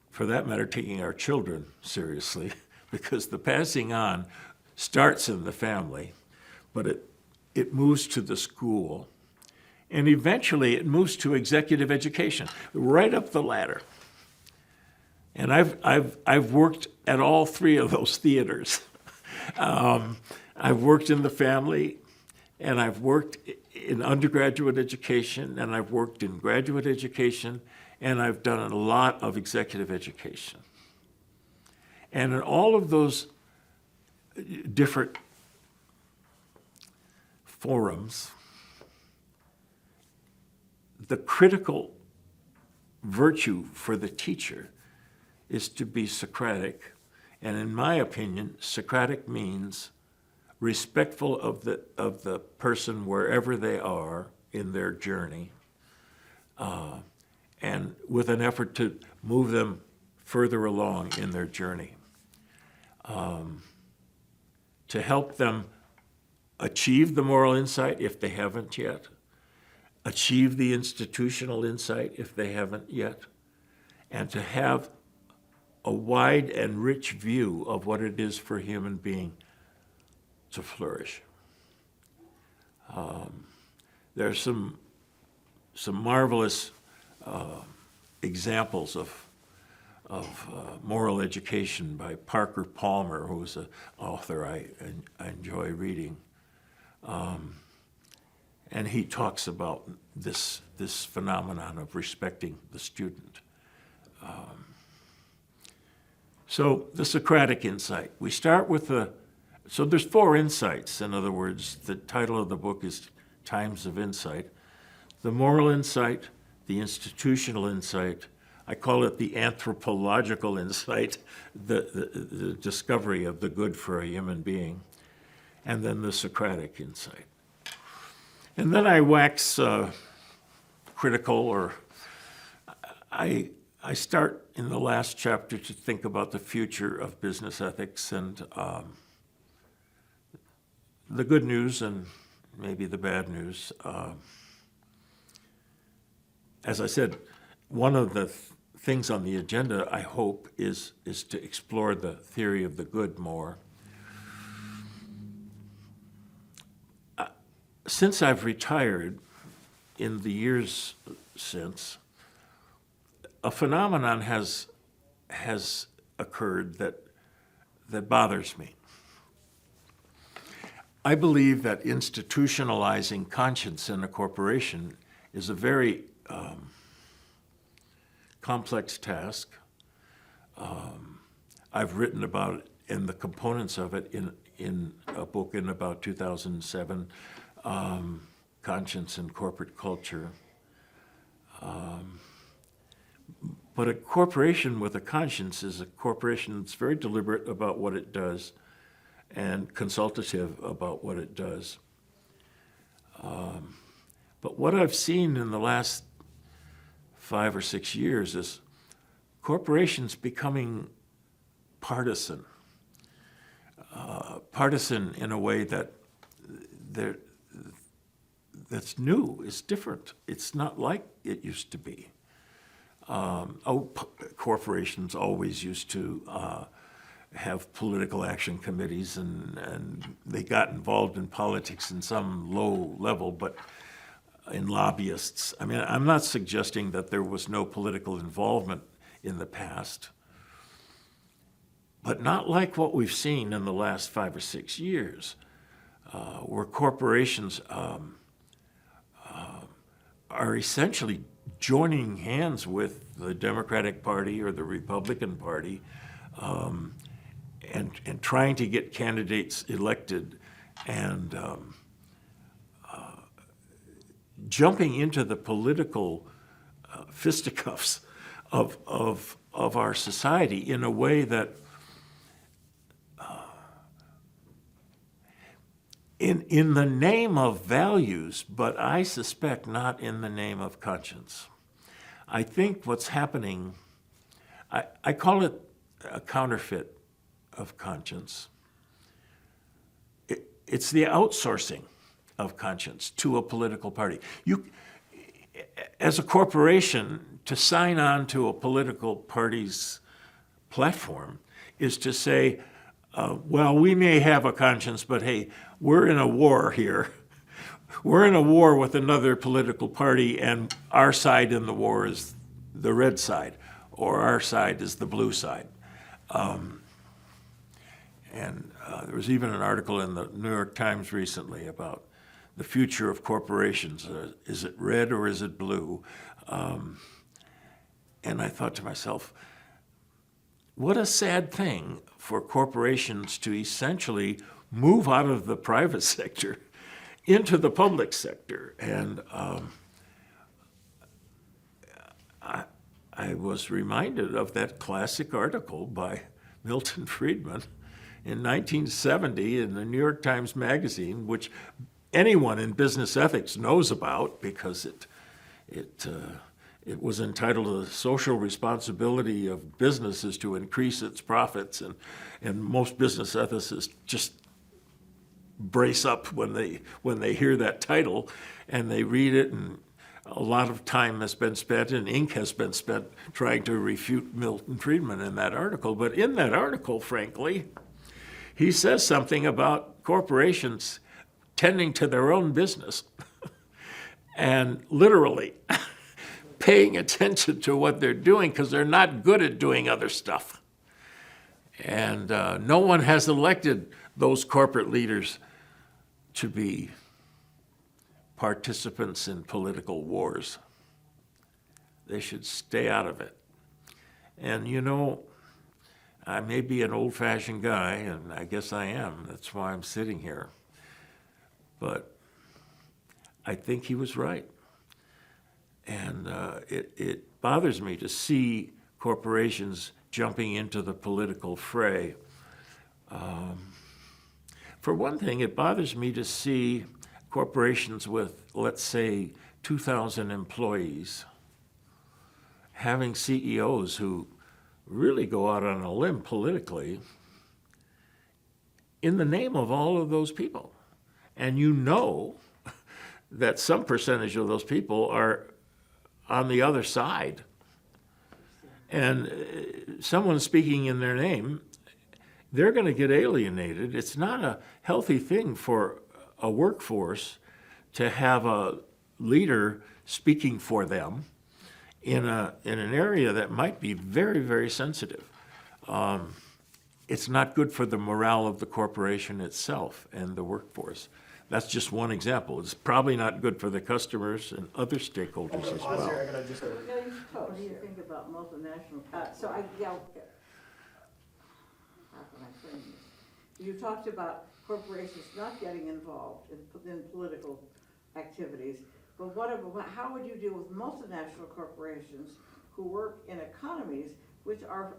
for that matter, taking our children seriously, because the passing on starts in the family, but it moves to the school, and eventually it moves to executive education, right up the ladder. And I've worked at all three of those theaters. I've worked in the family, and I've worked in undergraduate education, and I've worked in graduate education, and I've done a lot of executive education. And in all of those different forums, the critical virtue for the teacher is to be Socratic. And in my opinion, Socratic means respectful of the person wherever they are in their journey, and with an effort to move them further along in their journey, to help them achieve the moral insight if they haven't yet, achieve the institutional insight if they haven't yet, and to have a wide and rich view of what it is for a human being to flourish. There's some marvelous examples of moral education by Parker Palmer, who's an author I enjoy reading. And he talks about this phenomenon of respecting the student. So the Socratic insight. We start with so there's 4 insights. In other words, the title of the book is Times of Insight. The moral insight, the institutional insight, I call it the anthropological insight, the discovery of the good for a human being, and then the Socratic insight. And then I wax critical, or I start in the last chapter to think about the future of business ethics and the good news and maybe the bad news. As I said, one of the things on the agenda, I hope, is to explore the theory of the good more. Since I've retired, in the years since, a phenomenon has occurred that bothers me. I believe that institutionalizing conscience in a corporation is a very complex task. I've written about it and the components of it in a book in about 2007, Conscience and Corporate Culture. But a corporation with a conscience is a corporation that's very deliberate about what it does and consultative about what it does. But what I've seen in the last 5 or 6 years is corporations becoming partisan. Partisan in a way that's new, it's different. It's not like it used to be. Corporations always used to have political action committees, and they got involved in politics in some low level, but in lobbyists. I mean, I'm not suggesting that there was no political involvement in the past, but not like what we've seen in the last 5 or 6 years, where corporations are essentially joining hands with the Democratic Party or the Republican Party, and trying to get candidates elected, and jumping into the political fisticuffs of our society in a way that in the name of values, but I suspect not in the name of conscience. I think what's happening, I call it a counterfeit of conscience. It's the outsourcing of conscience to a political party. You, as a corporation, to sign on to a political party's platform is to say, well, we may have a conscience, but hey, we're in a war here. We're in a war with another political party, and our side in the war is the red side, or our side is the blue side. There was even an article in the New York Times recently about the future of corporations. Is it red or is it blue? And I thought to myself, what a sad thing for corporations to essentially move out of the private sector into the public sector. And I was reminded of that classic article by Milton Friedman in 1970 in the New York Times Magazine, which anyone in business ethics knows about because it was entitled "The Social Responsibility of Businesses to Increase Its Profits," and most business ethicists just brace up when they hear that title, and they read it, and a lot of time has been spent and ink has been spent trying to refute Milton Friedman in that article. But in that article, frankly, he says something about corporations tending to their own business and literally paying attention to what they're doing because they're not good at doing other stuff. And no one has elected those corporate leaders to be participants in political wars. They should stay out of it. And you know, I may be an old-fashioned guy, and I guess I am. That's why I'm sitting here. But I think he was right. And it bothers me to see corporations jumping into the political fray. For one thing, it bothers me to see corporations with, let's say, 2,000 employees having CEOs who really go out on a limb politically in the name of all of those people. And you know that some percentage of those people are on the other side. And someone speaking in their name, they're going to get alienated. It's not a healthy thing for a workforce to have a leader speaking for them in an area that might be very, very sensitive. It's not good for the morale of the corporation itself and the workforce. That's just one example. It's probably not good for the customers and other stakeholders as well. What do you think about multinational, how can I frame this? You talked about corporations not getting involved in political activities, but how would you deal with multinational corporations who work in economies which are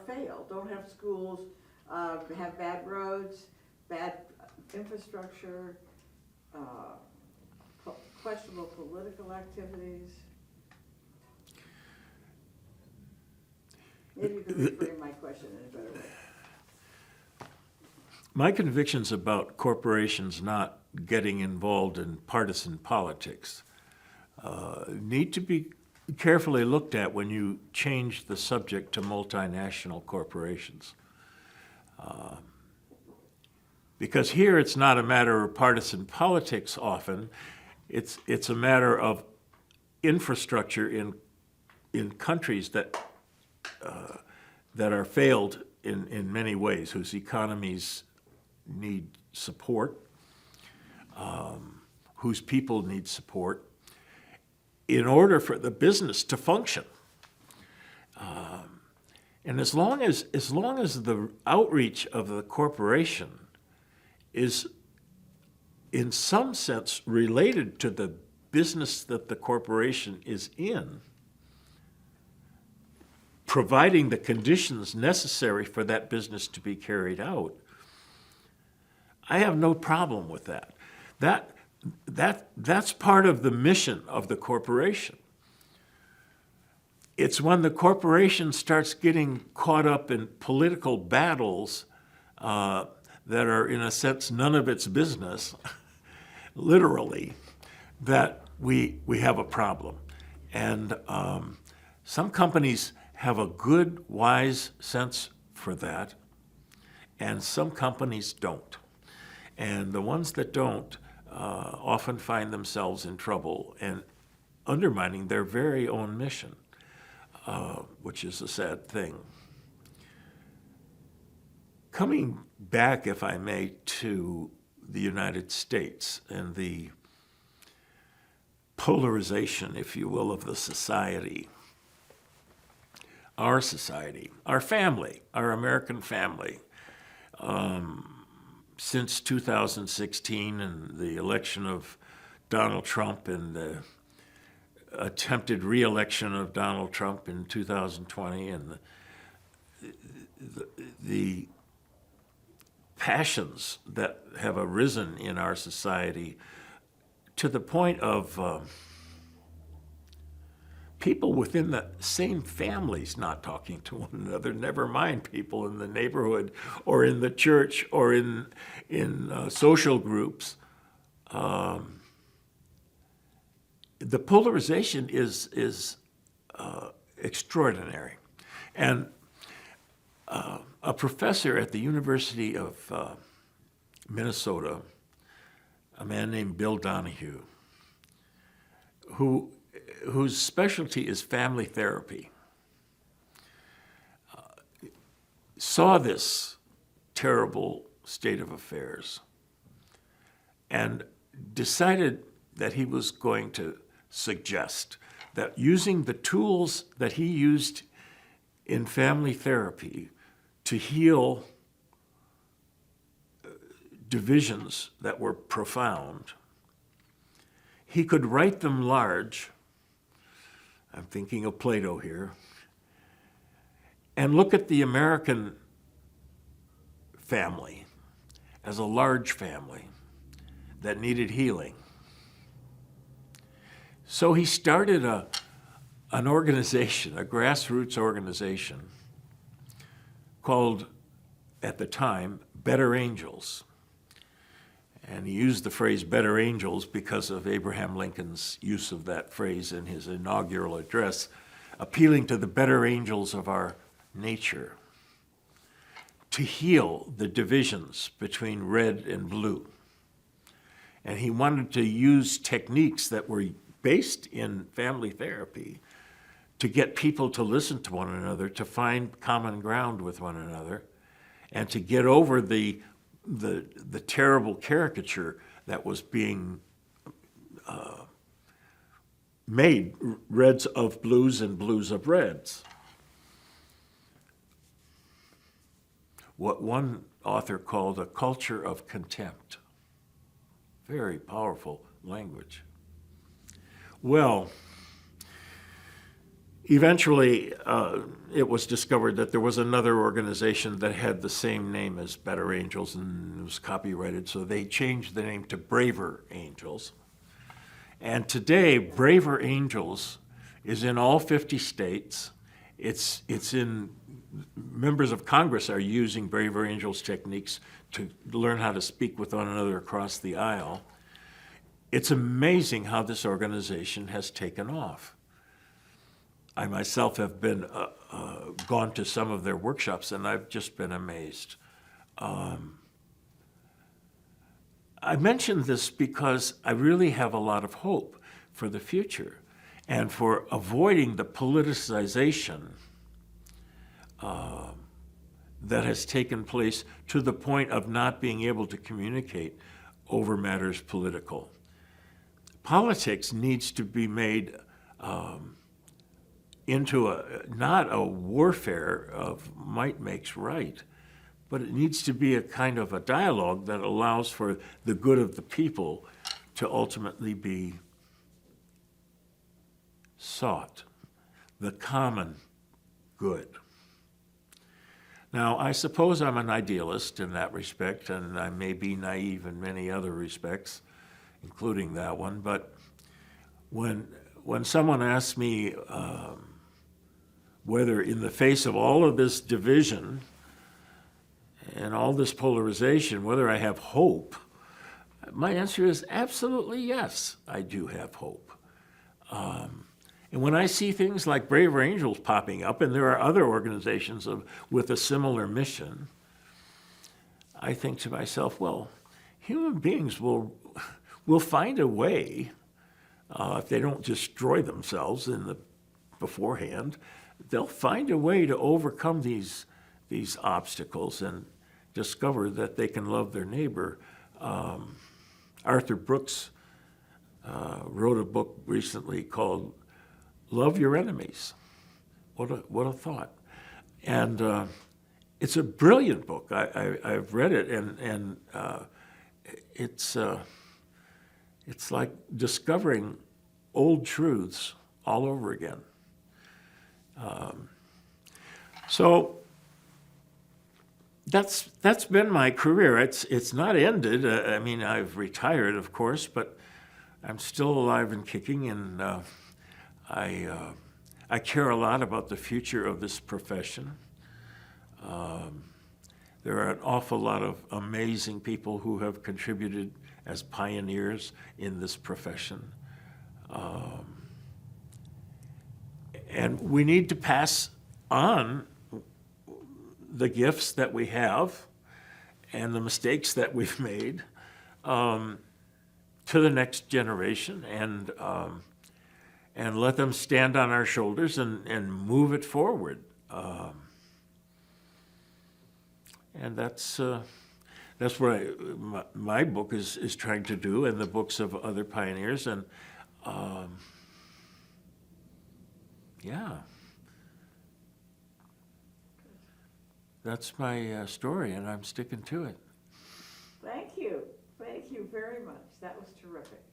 failed, don't have schools, have bad roads, bad infrastructure, questionable political activities? Maybe you can reframe my question in a better way. My convictions about corporations not getting involved in partisan politics need to be carefully looked at when you change the subject to multinational corporations. Because here it's not a matter of partisan politics often, it's a matter of infrastructure in countries that are failed in many ways, whose economies need support, whose people need support. in order for the business to function. And as long as the outreach of the corporation is in some sense related to the business that the corporation is in, providing the conditions necessary for that business to be carried out, I have no problem with that. That's part of the mission of the corporation. It's when the corporation starts getting caught up in political battles that are, in a sense, none of its business, literally, that we have a problem. And some companies have a good, wise sense for that, and some companies don't. And the ones that don't often find themselves in trouble and undermining their very own mission, which is a sad thing. Coming back, if I may, to the United States and the polarization, if you will, of the society, our family, our American family, since 2016 and the election of Donald Trump and the attempted re-election of Donald Trump in 2020 and the passions that have arisen in our society to the point of people within the same families not talking to one another, never mind people in the neighborhood or in the church or in social groups. The polarization is extraordinary. And a professor at the University of Minnesota, a man named Bill Donahue, whose specialty is family therapy, saw this terrible state of affairs and decided that he was going to suggest that using the tools that he used in family therapy to heal divisions that were profound, he could write them large. I'm thinking of Plato here, and look at the American family as a large family that needed healing. So he started an organization, a grassroots organization called, at the time, Better Angels. And he used the phrase Better Angels because of Abraham Lincoln's use of that phrase in his inaugural address, appealing to the better angels of our nature to heal the divisions between red and blue. And he wanted to use techniques that were based in family therapy to get people to listen to one another, to find common ground with one another, and to get over the terrible caricature that was being made, reds of blues and blues of reds. What one author called a culture of contempt. Very powerful language. Well, eventually it was discovered that there was another organization that had the same name as Better Angels and it was copyrighted, so they changed the name to Braver Angels. And today, Braver Angels is in all 50 states. It's in, members of Congress are using Braver Angels techniques to learn how to speak with one another across the aisle. It's amazing how this organization has taken off. I myself have been gone to some of their workshops, and I've just been amazed. I mention this because I really have a lot of hope for the future and for avoiding the politicization that has taken place to the point of not being able to communicate over matters political. Politics needs to be made into not a warfare of might makes right, but it needs to be a kind of a dialogue that allows for the good of the people to ultimately be sought, the common good. Now, I suppose I'm an idealist in that respect, and I may be naive in many other respects, including that one, but when someone asks me whether in the face of all of this division and all this polarization, whether I have hope, my answer is absolutely yes, I do have hope. And when I see things like Brave Angels popping up, and there are other organizations with a similar mission, I think to myself, well, human beings will find a way, if they don't destroy themselves beforehand, they'll find a way to overcome these obstacles and discover that they can love their neighbor. Arthur Brooks wrote a book recently called Love Your Enemies. What a thought. And it's a brilliant book. I've read it, and it's like discovering old truths all over again. So that's been my career. It's not ended. I mean, I've retired, of course, but I'm still alive and kicking, and I care a lot about the future of this profession. There are an awful lot of amazing people who have contributed as pioneers in this profession. And we need to pass on the gifts that we have and the mistakes that we've made to the next generation, and let them stand on our shoulders and move it forward. And that's what my book is trying to do, and the books of other pioneers. And yeah, that's my story, and I'm sticking to it. Thank you. Thank you very much. That was terrific.